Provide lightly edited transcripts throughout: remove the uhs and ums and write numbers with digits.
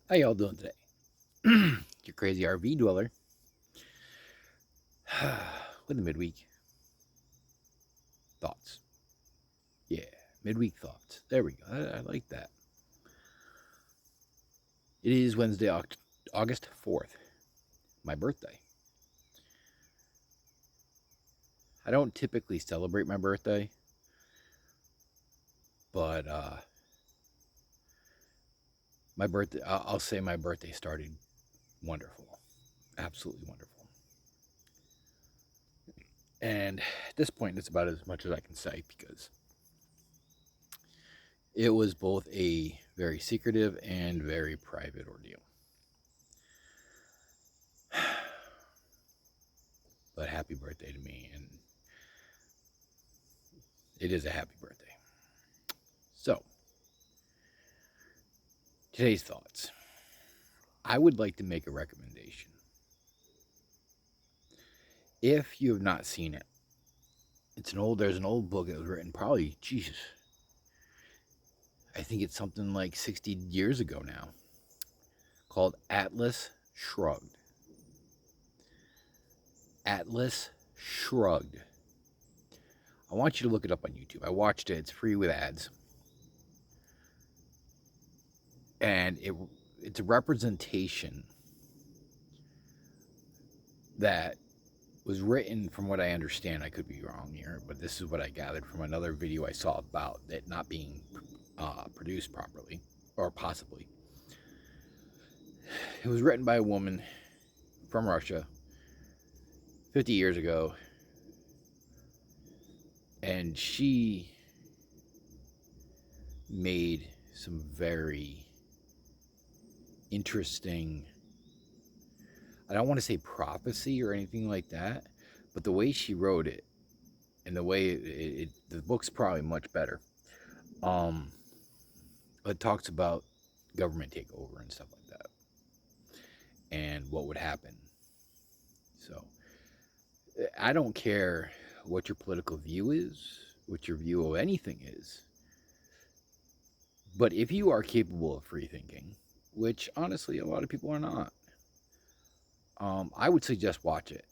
How y'all doing today? Your crazy RV dweller with the midweek thoughts. Yeah, midweek thoughts. There we go. I like that. It is Wednesday, August 4th, my birthday. I don't typically celebrate my birthday, but my birthday, I'll say my birthday started wonderful. Absolutely wonderful. And at this point, it's about as much as I can say because it was both a very secretive and very private ordeal. But happy birthday to me, and it is a happy birthday. So, today's thoughts. I would like to make a recommendation. If you have not seen it, there's an old book that was written probably, Jesus, I think it's something like 60 years ago now, called Atlas Shrugged. Atlas Shrugged. I want you to look it up on YouTube. I watched it. It's free with ads. And it's a representation that was written, from what I understand. I could be wrong here, but this is what I gathered from another video I saw about it not being produced properly, or possibly. It was written by a woman from Russia 50 years ago, and she made some very interesting, I don't want to say prophecy or anything like that, but the way she wrote it and the way the book's probably much better. It talks about government takeover and stuff like that and what would happen. So I don't care what your political view is, what your view of anything is, but if you are capable of free thinking, which honestly a lot of people are not, I would suggest watch it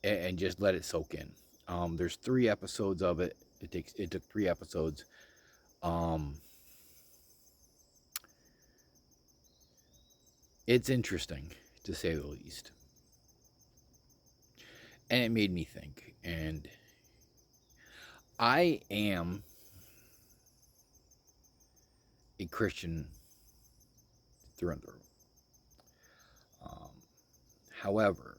and just let it soak in. There's 3 episodes of it. It took 3 episodes. Um, it's interesting to say the least, and it made me think. And I am a Christian through and through. Um, However,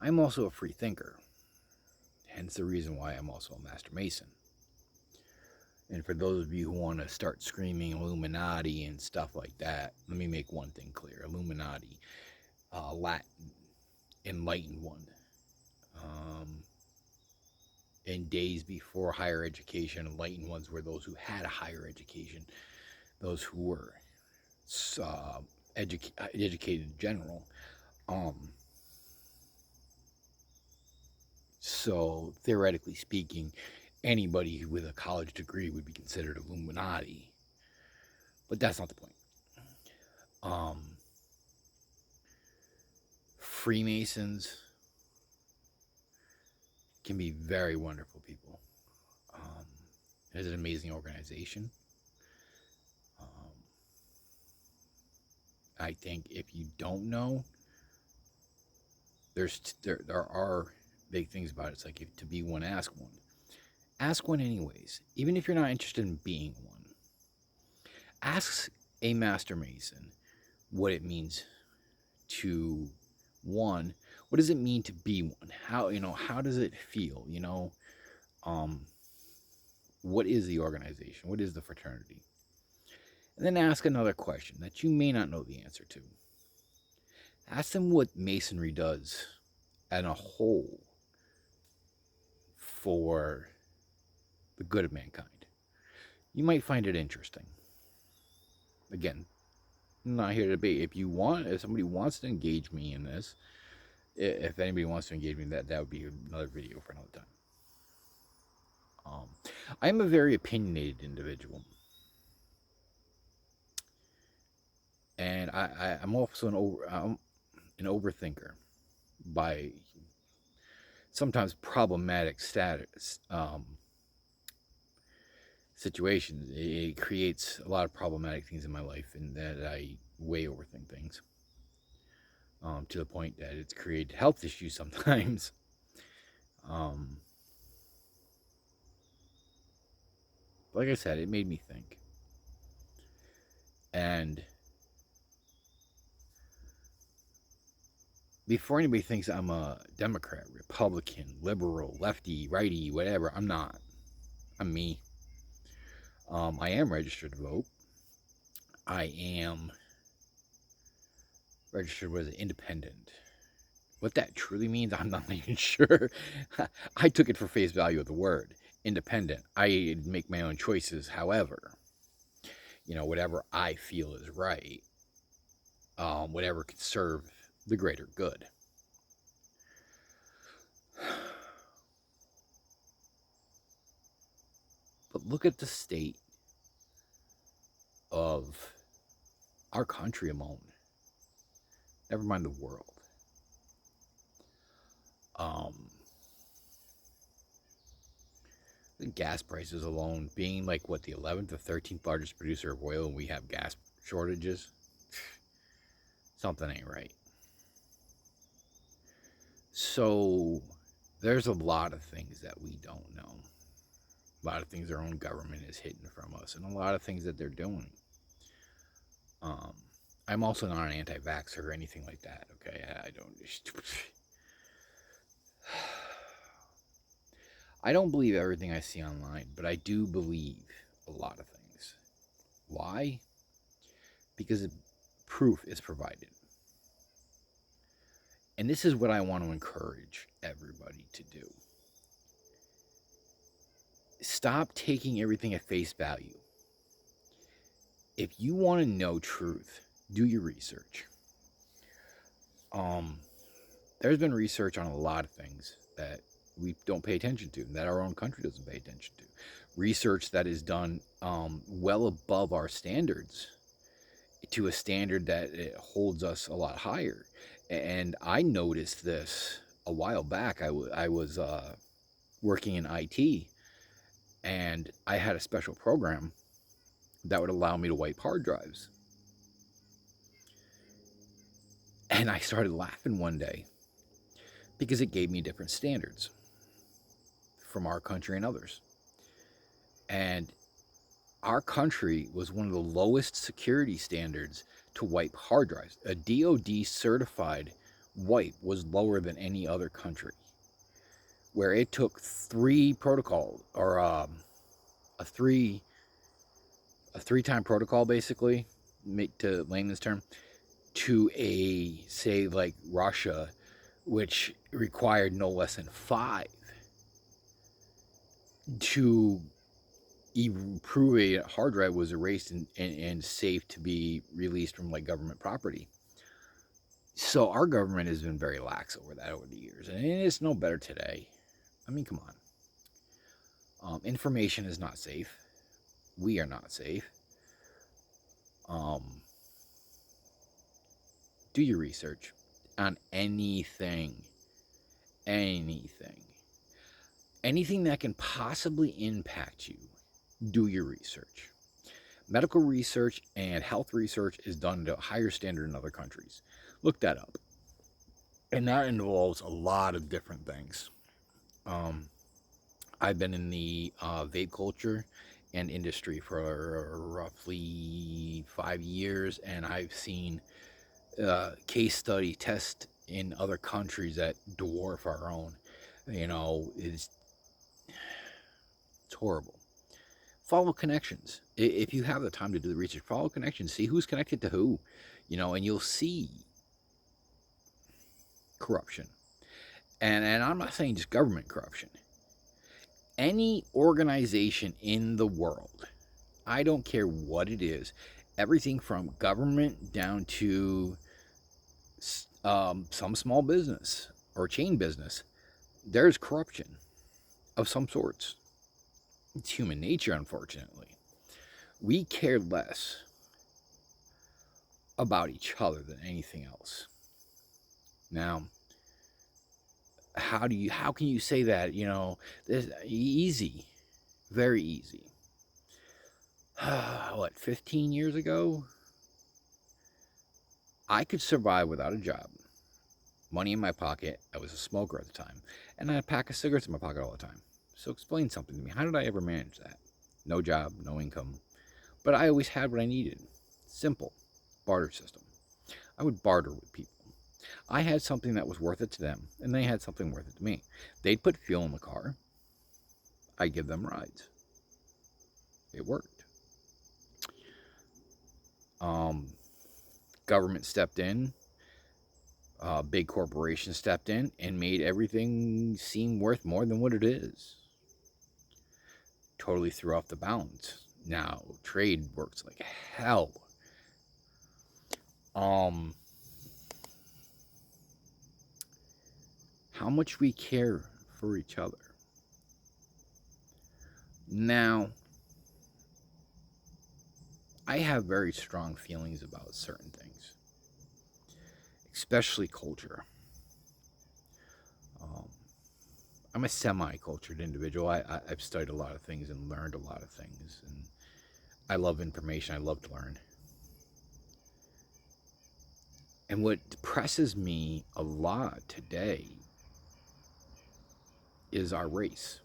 I'm also a free thinker, hence the reason why I'm also a Master Mason. And for those of you who want to start screaming Illuminati and stuff like that, let me make one thing clear. Illuminati, Latin, enlightened one. Um, in days before higher education, enlightened ones were those who had a higher education, those who were educated in general. Um, so theoretically speaking, anybody with a college degree would be considered Illuminati, but that's not the point. Um, Freemasons can be very wonderful people. Um, it's an amazing organization. Um, I think if you don't know, there are big things about it. It's like, if to be one, ask one. Ask one anyways, even if you're not interested in being one. Ask a Master Mason what it means to one. What does it mean to be one? How does it feel? Um, what is the organization? What is the fraternity? And then ask another question that you may not know the answer to. Ask them what Masonry does as a whole for the good of mankind. You might find it interesting. Again, I'm not here to debate. If somebody wants to engage me in this, if anybody wants to engage me in that would be another video for another time. I'm a very opinionated individual. I'm also an overthinker by sometimes problematic status situations. It creates a lot of problematic things in my life, and that I way overthink things to the point that it's created health issues sometimes. um, like I said, it made me think. And before anybody thinks I'm a Democrat, Republican, liberal, lefty, righty, whatever, I'm not. I'm me. I am registered to vote. I am registered as an independent. What that truly means, I'm not even sure. I took it for face value of the word independent. I make my own choices. However, whatever I feel is right, whatever could serve the greater good. But look at the state of our country alone. Never mind the world. The gas prices alone being like what, the 11th or 13th largest producer of oil, and we have gas shortages. Something ain't right. So there's a lot of things that we don't know. A lot of things our own government is hidden from us, and a lot of things that they're doing. I'm also not an anti-vaxxer or anything like that. Okay, I don't. I don't believe everything I see online, but I do believe a lot of things. Why? Because proof is provided. And this is what I want to encourage everybody to do. Stop taking everything at face value. If you want to know truth, do your research. There's been research on a lot of things that we don't pay attention to, that our own country doesn't pay attention to. Research that is done well above our standards, to a standard that it holds us a lot higher. And I noticed this a while back. I was working in IT, and I had a special program that would allow me to wipe hard drives. And I started laughing one day because it gave me different standards from our country and others. And our country was one of the lowest security standards to wipe hard drives. A DoD certified wipe was lower than any other country, where it took three protocols, or a three-time protocol, basically, to layman's term, to say like Russia, which required no less than 5 to even prove a hard drive was erased and safe to be released from like government property. So our government has been very lax over that over the years, and it's no better today. I mean, come on. Information is not safe. We are not safe. Do your research on anything that can possibly impact you. Do your research. Medical research and health research is done to a higher standard in other countries. Look that up. And that involves a lot of different things. I've been in the vape culture and industry for roughly 5 years, and I've seen case study tests in other countries that dwarf our own. It's horrible. Follow connections. If you have the time to do the research, follow connections. See who's connected to who, and you'll see corruption. And I'm not saying just government corruption. Any organization in the world, I don't care what it is, everything from government down to some small business or chain business, there's corruption of some sorts. It's human nature, unfortunately. We care less about each other than anything else. Now, how can you say that? This easy, very easy. What, 15 years ago, I could survive without a job, money in my pocket. I was a smoker at the time, and I had a pack of cigarettes in my pocket all the time. So explain something to me. How did I ever manage that? No job, no income, but I always had what I needed. Simple. Barter system. I would barter with people. I had something that was worth it to them, and they had something worth it to me. They'd put fuel in the car. I'd give them rides. It worked. Government stepped in. Big corporations stepped in and made everything seem worth more than what it is. Totally threw off the balance. Now, trade works like hell. How much we care for each other. Now, I have very strong feelings about certain things, especially culture. I'm a semi-cultured individual. I've studied a lot of things and learned a lot of things, and I love information. I love to learn. And what depresses me a lot today is our race.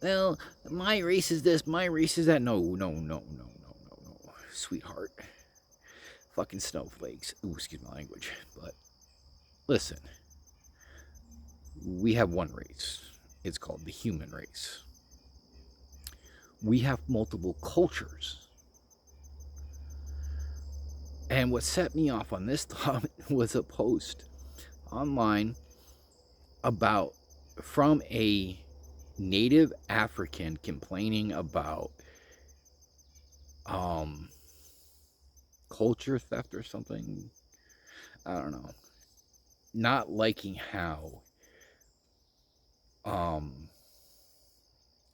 Well, my race is this, my race is that. No. Sweetheart. Fucking snowflakes. Ooh, excuse my language. But listen, we have one race. It's called the human race. We have multiple cultures. And what set me off on this thought was a post online from a native African complaining about culture theft or something. I don't know. Not liking how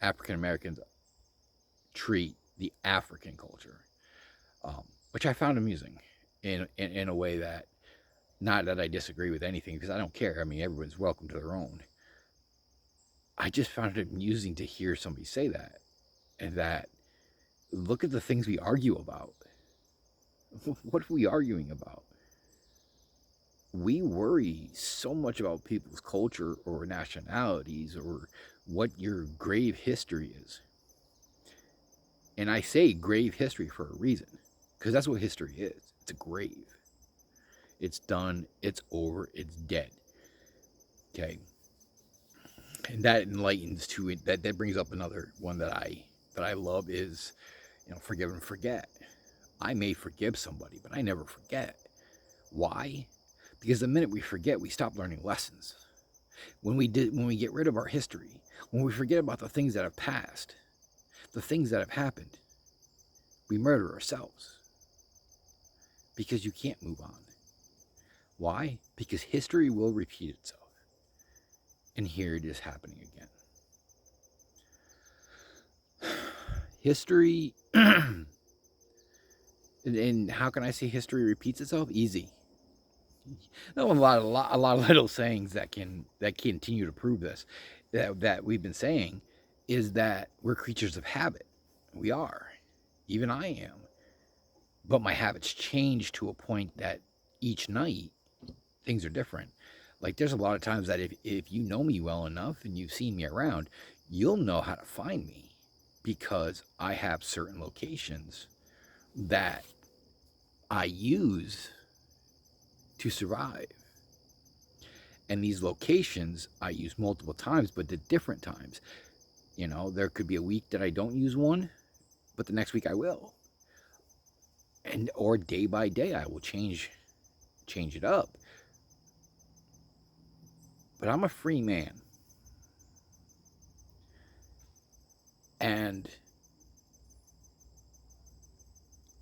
African Americans treat the African culture, which I found amusing in a way that, not that I disagree with anything, because I don't care. I mean, everyone's welcome to their own. I just found it amusing to hear somebody say that, and that, look at the things we argue about. What are we arguing about? We worry so much about people's culture or nationalities or what your grave history is. And I say grave history for a reason, because that's what history is. It's a grave. It's done. It's over. It's dead. Okay. And that enlightens to it. That brings up another one that I love is, forgive and forget. I may forgive somebody, but I never forget. Why? Because the minute we forget, we stop learning lessons. When we get rid of our history, when we forget about the things that have passed, the things that have happened, we murder ourselves. Because you can't move on. Why? Because history will repeat itself. And here it is happening again. History, and how can I say history repeats itself? Easy. No, a lot of little sayings that continue to prove this, that we've been saying, is that we're creatures of habit. We are. Even I am. But my habits change to a point that each night things are different. Like, there's a lot of times that if you know me well enough and you've seen me around, you'll know how to find me, because I have certain locations that I use to survive. And these locations I use multiple times, but at different times. There could be a week that I don't use one, but the next week I will. Or day by day I will change it up. But I'm a free man. And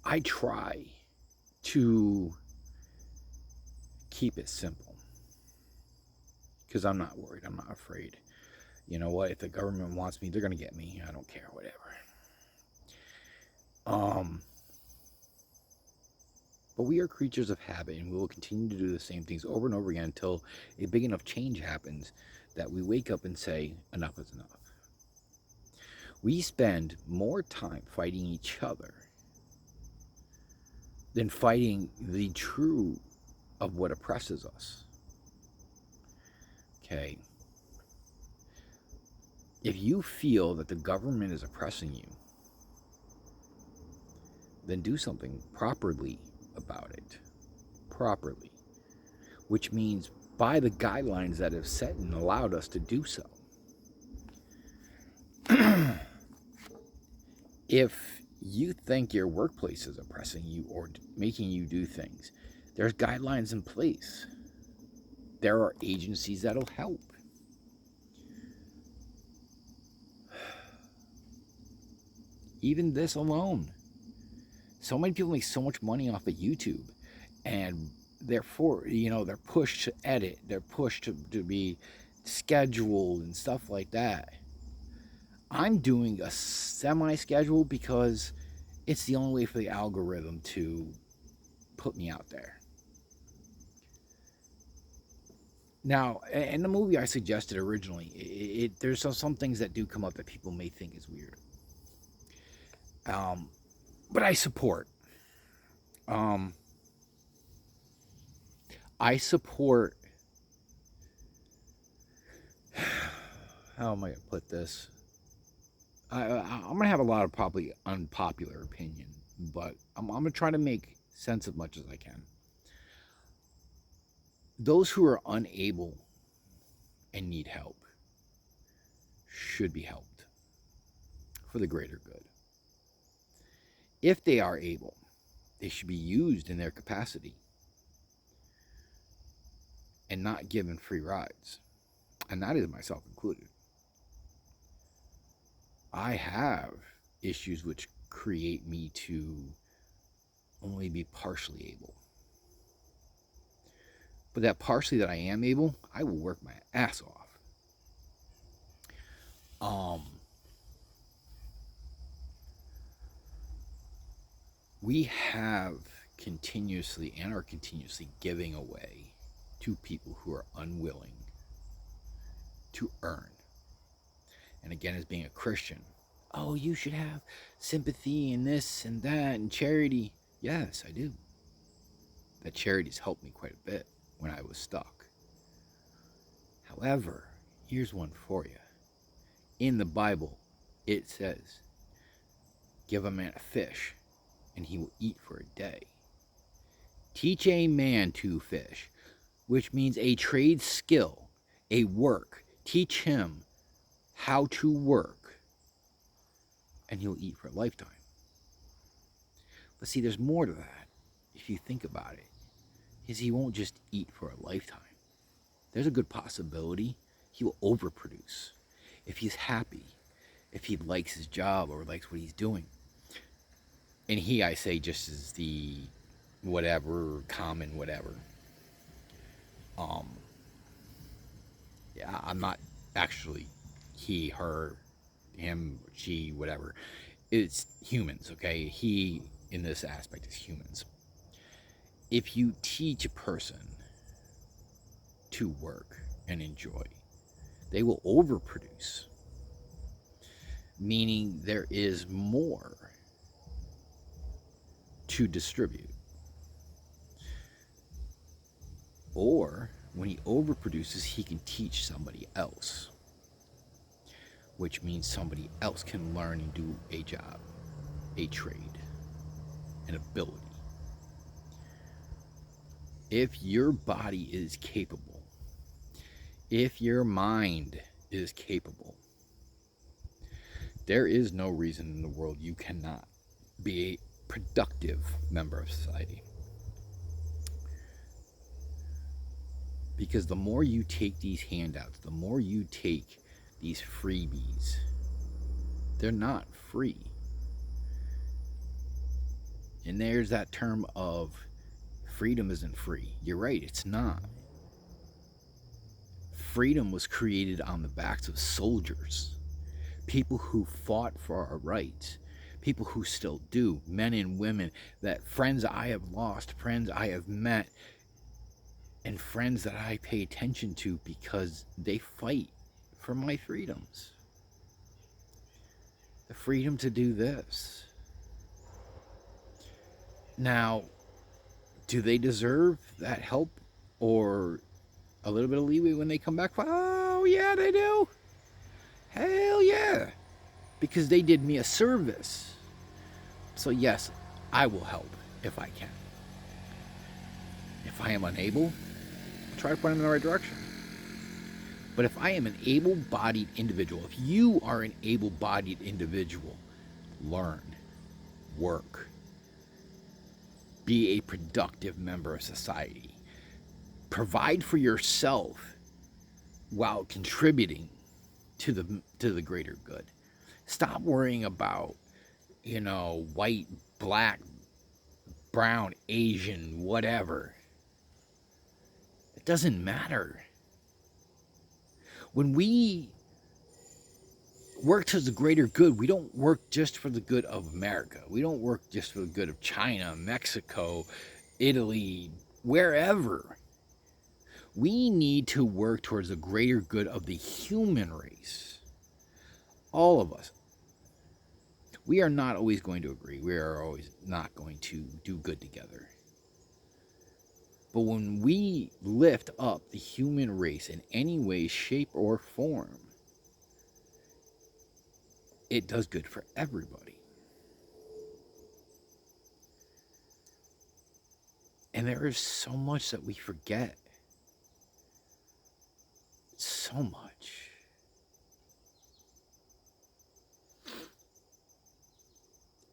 I try to keep it simple. Because I'm not worried. I'm not afraid. You know what? If the government wants me, they're going to get me. I don't care. Whatever. But we are creatures of habit, and we will continue to do the same things over and over again until a big enough change happens that we wake up and say, enough is enough. We spend more time fighting each other than fighting the true of what oppresses us. Okay? If you feel that the government is oppressing you, then do something properly about it. Properly. Which means by the guidelines that have set and allowed us to do so. If you think your workplace is oppressing you or making you do things, there's guidelines in place. There are agencies that'll help. Even this alone. So many people make so much money off of YouTube, and therefore, they're pushed to edit, they're pushed to be scheduled and stuff like that. I'm doing a semi-schedule because it's the only way for the algorithm to put me out there. Now, in the movie I suggested originally, there's some things that do come up that people may think is weird. But I support. I support. How am I going to put this? I'm going to have a lot of probably unpopular opinion, but I'm going to try to make sense as much as I can. Those who are unable and need help should be helped for the greater good. If they are able, they should be used in their capacity and not given free rides. And that is myself included. I have issues which create me to only be partially able. But that partially that I am able, I will work my ass off. We have continuously and are continuously giving away to people who are unwilling to earn. And again, as being a Christian, oh, you should have sympathy and this and that and charity. Yes, I do. That charity's helped me quite a bit when I was stuck. However, here's one for you. In the Bible, it says, give a man a fish and he will eat for a day. Teach a man to fish, which means a trade skill, a work. Teach him how to work, and he'll eat for a lifetime. But see, there's more to that, if you think about it, is he won't just eat for a lifetime. There's a good possibility he will overproduce. If he's happy, if he likes his job or likes what he's doing. And he, I say, just as the whatever, common whatever. Yeah, I'm not actually he, her, him, she, whatever. It's humans, okay? He, in this aspect, is humans. If you teach a person to work and enjoy, they will overproduce. Meaning there is more to distribute. Or when he overproduces, he can teach somebody else, which means somebody else can learn and do a job, a trade, an ability. If your body is capable, if your mind is capable, there is no reason in the world you cannot be a productive member of society. Because the more you take these handouts, the more you take these freebies, they're not free. And there's that term of freedom isn't free. You're right, it's not. Freedom was created on the backs of soldiers, people who fought for our rights, people who still do, men and women, that friends I have lost, friends I have met, and friends that I pay attention to because they fight for my freedoms. The freedom to do this. Now, do they deserve that help or a little bit of leeway when they come back? Oh, yeah, they do. Hell yeah. Because they did me a service. So, yes, I will help if I can. If I am unable, I'll try to point them in the right direction. But if I am an able-bodied individual, if you are an able-bodied individual, learn, work, be a productive member of society, provide for yourself while contributing to the greater good. Stop worrying about, white, black, brown, Asian, whatever. It doesn't matter. When we work towards the greater good, we don't work just for the good of America. We don't work just for the good of China, Mexico, Italy, wherever. We need to work towards the greater good of the human race. All of us. We are not always going to agree. We are always not going to do good together. But when we lift up the human race in any way, shape, or form, it does good for everybody. And there is so much that we forget. So much.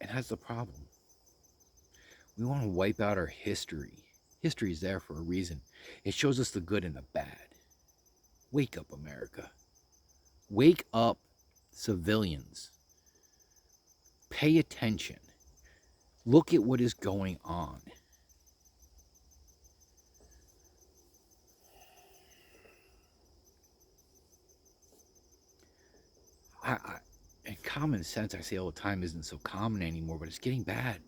And that's the problem. We want to wipe out our history. History is there for a reason. It shows us the good and the bad. Wake up, America. Wake up, civilians. Pay attention. Look at what is going on. And common sense, I say all the time, isn't so common anymore, but it's getting bad.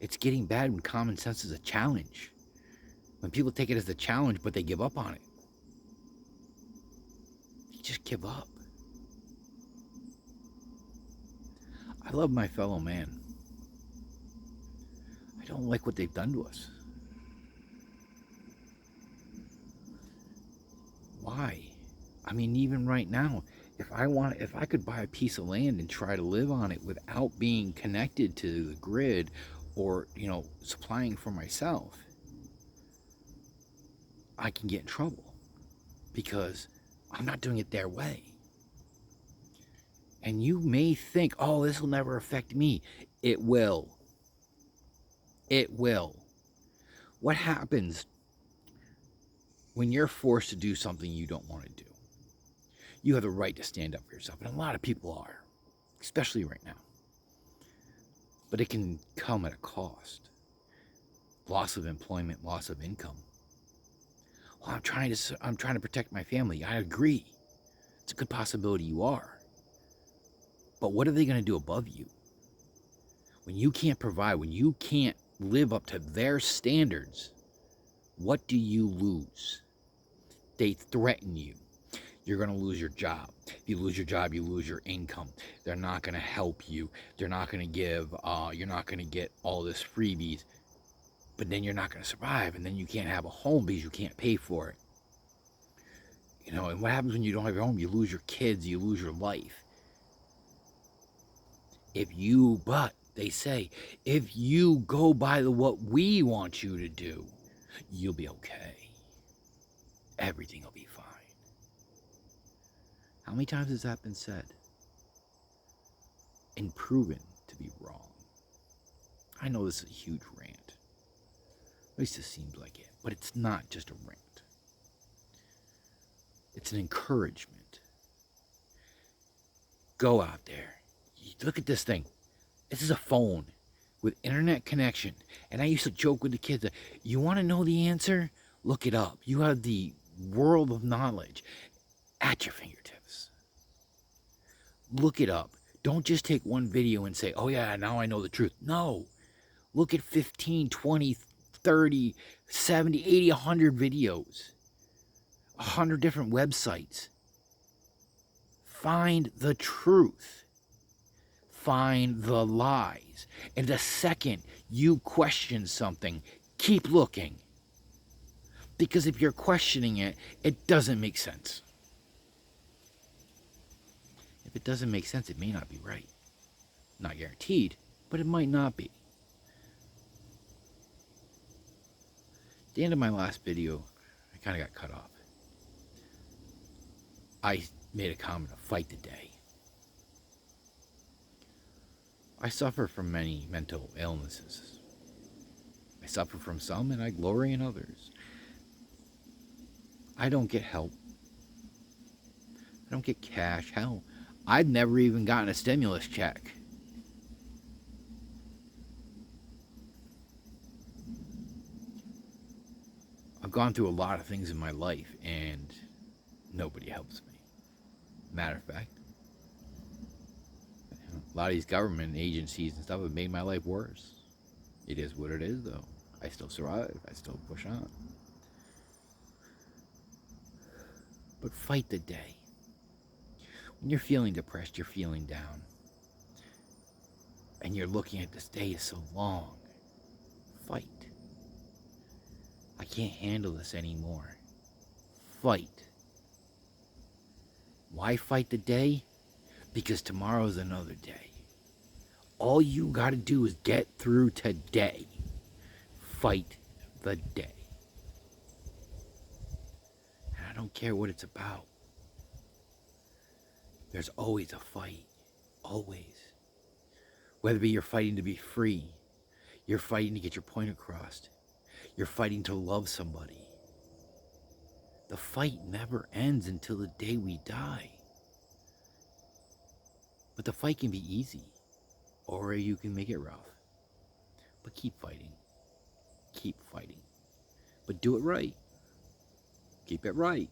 It's getting bad when common sense is a challenge. When people take it as a challenge, but they give up on it. They just give up. I love my fellow man. I don't like what they've done to us. Why? I mean, even right now, if I could buy a piece of land and try to live on it without being connected to the grid or, supplying for myself, I can get in trouble because I'm not doing it their way. And you may think, oh, this will never affect me. It will. It will. What happens when you're forced to do something you don't want to do? You have the right to stand up for yourself, and a lot of people are, especially right now. But it can come at a cost. Loss of employment, loss of income. Well, I'm trying to protect my family. I agree. It's a good possibility you are. But what are they going to do above you? When you can't provide, when you can't live up to their standards, what do you lose? They threaten you. You're going to lose your job. If you lose your job, you lose your income. They're not going to help you. They're not going to give, you're not going to get all this freebies. But then you're not going to survive, and then you can't have a home because you can't pay for it. And what happens when you don't have your home? You lose your kids, you lose your life. But they say, if you go by what we want you to do, you'll be okay. Everything will be fine. How many times has that been said? And proven to be wrong. I know this is a huge rant. At least it seems like it. But it's not just a rant. It's an encouragement. Go out there. Look at this thing. This is a phone with internet connection. And I used to joke with the kids that, you want to know the answer? Look it up. You have the world of knowledge at your fingertips. Look it up. Don't just take one video and say, oh yeah, now I know the truth. No. Look at 15, 20, 30, 70, 80, 100 videos. 100 different websites. Find the truth. Find the lies. And the second you question something, keep looking. Because if you're questioning it, it doesn't make sense. If it doesn't make sense, it may not be right. Not guaranteed, but it might not be. At the end of my last video, I kind of got cut off. I made a comment of fight the day. I suffer from many mental illnesses. I suffer from some and I glory in others. I don't get help. I don't get cash. Hell, I've never even gotten a stimulus check. I've gone through a lot of things in my life and nobody helps me. Matter of fact, a lot of these government agencies and stuff have made my life worse. It is what it is, though. I still survive. I still push on. But fight the day. When you're feeling depressed, you're feeling down, and you're looking at this day is so long, fight. I can't handle this anymore. Fight. Why fight the day? Because tomorrow's another day. All you gotta do is get through today. Fight the day. And I don't care what it's about. There's always a fight. Always. Whether you're fighting to be free, you're fighting to get your point across, you're fighting to love somebody. The fight never ends until the day we die. But the fight can be easy, or you can make it rough. But keep fighting. Keep fighting. But do it right. Keep it right.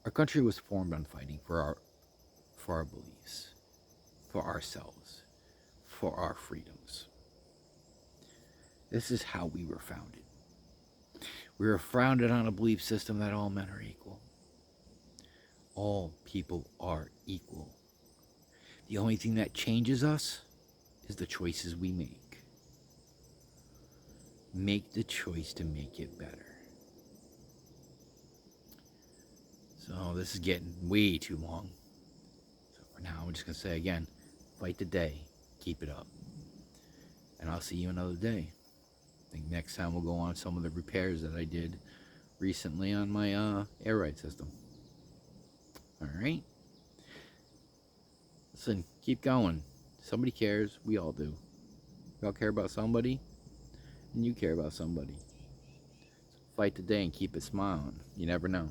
Our country was formed on fighting for our beliefs, for ourselves, for our freedoms. This is how we were founded. We were founded on a belief system that all men are equal. All people are equal. The only thing that changes us is the choices we make. Make the choice to make it better. So this is getting way too long. So for now, I'm just going to say again, fight the day. Keep it up. And I'll see you another day. I think next time we'll go on some of the repairs that I did recently on my air ride system. Alright? Listen, keep going. Somebody cares. We all do. We all care about somebody. And you care about somebody. So fight the day and keep it smiling. You never know.